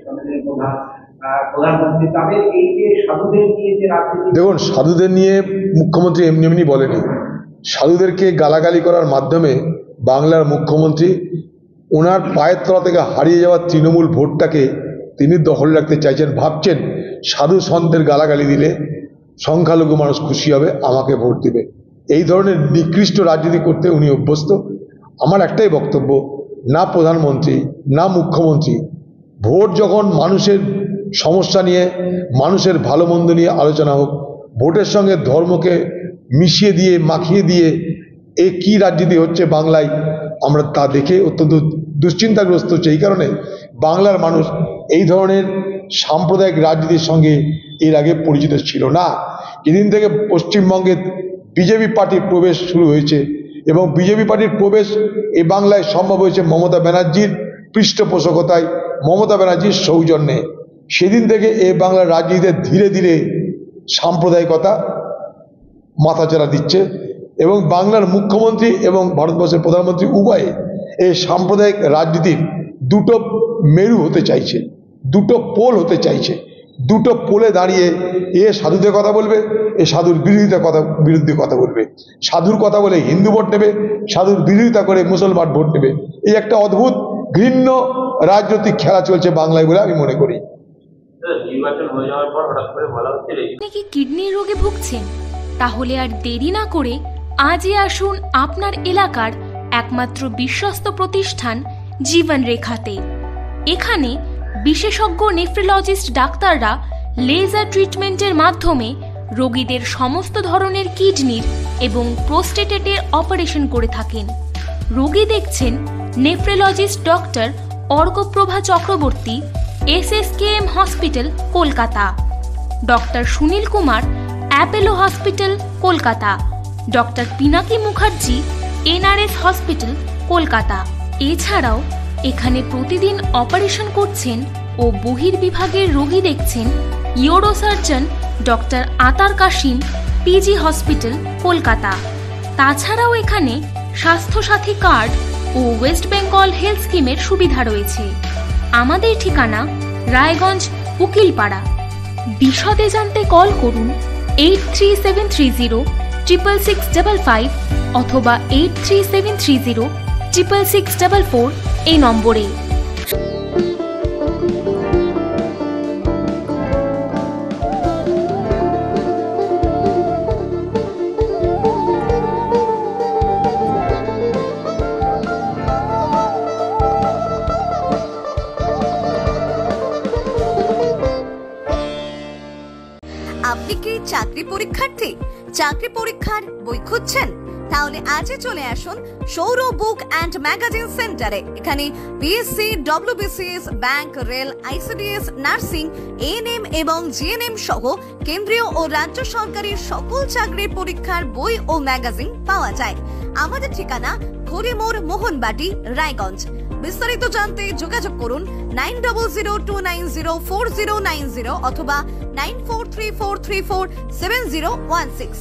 সমিতির প্রধান প্রধানমন্ত্রী, তাদের এই যে সাধুদের নিয়ে যে রাজনীতি। দেখুন, সাধুদের নিয়ে মুখ্যমন্ত্রী এমনি এমনি বলেনি। সাধুদেরকে গালাগালি করার মাধ্যমে বাংলার মুখ্যমন্ত্রী ওনার পায়ের তলা থেকে হারিয়ে যাওয়া তৃণমূল ভোটটাকে তিনি দখল রাখতে চাইছেন। ভাবছেন সাধু সন্তের গালাগালি দিলে সংখ্যালঘু মানুষ খুশি হবে, আমাকে ভোট দিবে। এই ধরনের নিকৃষ্ট রাজনীতি করতে উনি অভ্যস্ত। আমার একটাই বক্তব্য, না প্রধানমন্ত্রী না মুখ্যমন্ত্রী ভোট যখন মানুষের সমস্যা নিয়ে, মানুষের ভালো মন্দ নিয়ে আলোচনা হোক, ভোটের সঙ্গে ধর্মকে মিশিয়ে দিয়ে মাখিয়ে দিয়ে এ কী রাজনীতি হচ্ছে বাংলায়, আমরা তা দেখে অত্যন্ত দুশ্চিন্তাগ্রস্ত হচ্ছে। এই কারণে বাংলার মানুষ এই ধরনের সাম্প্রদায়িক রাজনীতির সঙ্গে এর আগে পরিচিত ছিল না। যেদিন থেকে পশ্চিমবঙ্গে বিজেপি পার্টির প্রবেশ শুরু হয়েছে এবং বিজেপি পার্টির প্রবেশ এই বাংলায় সম্ভব হয়েছে মমতা ব্যানার্জির পৃষ্ঠপোষকতায়, মমতা ব্যানার্জির সৌজন্যে, সেদিন থেকে এই বাংলার রাজনীতিতে ধীরে ধীরে সাম্প্রদায়িকতা মাথাচাড়া দিচ্ছে এবং বাংলার মুখ্যমন্ত্রী এবং ভারতবর্ষের প্রধানমন্ত্রী উভয়ে এই সাম্প্রদায়িক রাজনীতির দুটো মেরু হতে চাইছে, দুটো পোল হতে চাইছে। দুটো পোলে দাঁড়িয়ে এ সাধুদের কথা বলবে, এ সাধুর বিরুদ্ধে কথা বলবে, সাধুর কথা বলে হিন্দু ভোট নেবে, সাধুর বিরোধিতা করে মুসলমান ভোট নেবে। এই একটা অদ্ভুত ঘৃণ্য রাজনৈতিক খেলা চলছে বাংলায় বলে আমি মনে করি। আপনি কি কিডনির রোগে ভুগছেন? তাহলে আর দেরি না করে আজই আসুন আপনার এলাকার একমাত্র বিশ্বস্ত প্রতিষ্ঠান জীবন রেখাতে। এখানে বিশেষজ্ঞ নেফ্রোলজিস্ট ডাক্তাররা লেজার ট্রিটমেন্টের মাধ্যমে রোগীদের সমস্ত ধরনের কিডনির এবং প্রোস্টেটের অপারেশন করে থাকেন। রোগী দেখছেন nephrologist doctor Arkaprava Chakraborty, SSKM hospital, Kolkata; doctor Sunil Kumar, Apollo hospital, Kolkata; doctor Pinaki Mukherjee, NRS hospital, Kolkata. এছাড়াও এখানে প্রতিদিন অপারেশন করছেন ও বহির্বিভাগের রোগী দেখছেন ইউরোসার্জন ডক্টর আতার কাশিম, PG হসপিটাল, কলকাতা। তাছাড়াও এখানে স্বাস্থ্যসাথী কার্ড ও ওয়েস্ট বেঙ্গল হেলথ স্কিমের সুবিধা রয়েছে। আমাদের ঠিকানা রায়গঞ্জ, উকিলপাড়া। বিশদে জানতে কল করুন 8373066655 অথবা 8373066644 এই নম্বরে। আপনি কি চাকরি পরীক্ষার্থী? চাকরি পরীক্ষার বই খুঁজছেন? তাহলে আজই চলে আসুন সৌরভ বুক অ্যান্ড ম্যাগাজিন সেন্টারে। এখানে PSC, WBCS, bank, rail, ICDS, nursing, ANM এবং GNM সহ কেন্দ্রীয় ও রাজ্য সরকারের সকল চাকরির পরীক্ষার বই ও ম্যাগাজিন পাওয়া যায়। আমাদের ঠিকানা খড়িমোড়, মোহনবাটি, রায়গঞ্জ। বিস্তারিত জানতে যোগাযোগ করুন 9002904090 অথবা 9434347016।